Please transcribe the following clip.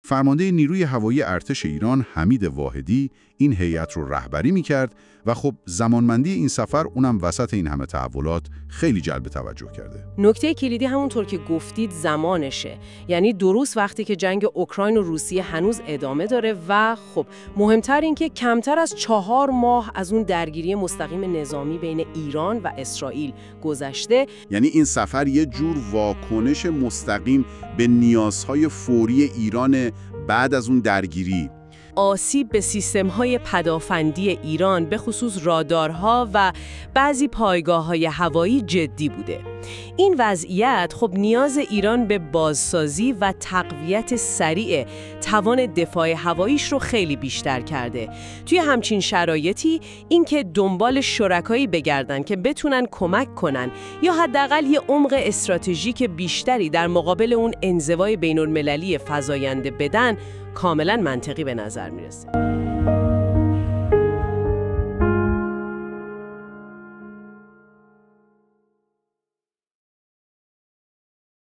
فرمانده نیروی هوایی ارتش ایران حمید واحدی این هیئت رو رهبری می‌کرد و خب زمانمندی این سفر اونم وسط این همه تحولات خیلی جلب توجه کرده. نکته کلیدی همونطور که گفتید زمانشه. یعنی درست وقتی که جنگ اوکراین و روسیه هنوز ادامه داره و خب مهمتر این که کمتر از 4 ماه از اون درگیری مستقیم نظامی بین ایران و اسرائیل گذشته. یعنی این سفر یه جور واکنش مستقیم به نیازهای فوری ایران بعد از اون درگیری. آسیب به سیستم‌های پدافندی ایران به خصوص رادارها و بعضی پایگاه‌های هوایی جدی بوده. این وضعیت خب نیاز ایران به بازسازی و تقویت سریع توان دفاع هواییش رو خیلی بیشتر کرده. توی همچین شرایطی اینکه دنبال شرکایی بگردن که بتونن کمک کنن یا حداقل یه عمق استراتژیک بیشتری در مقابل اون انزوای بین‌المللی فزاینده بدن کاملا منطقی به نظر میرسه.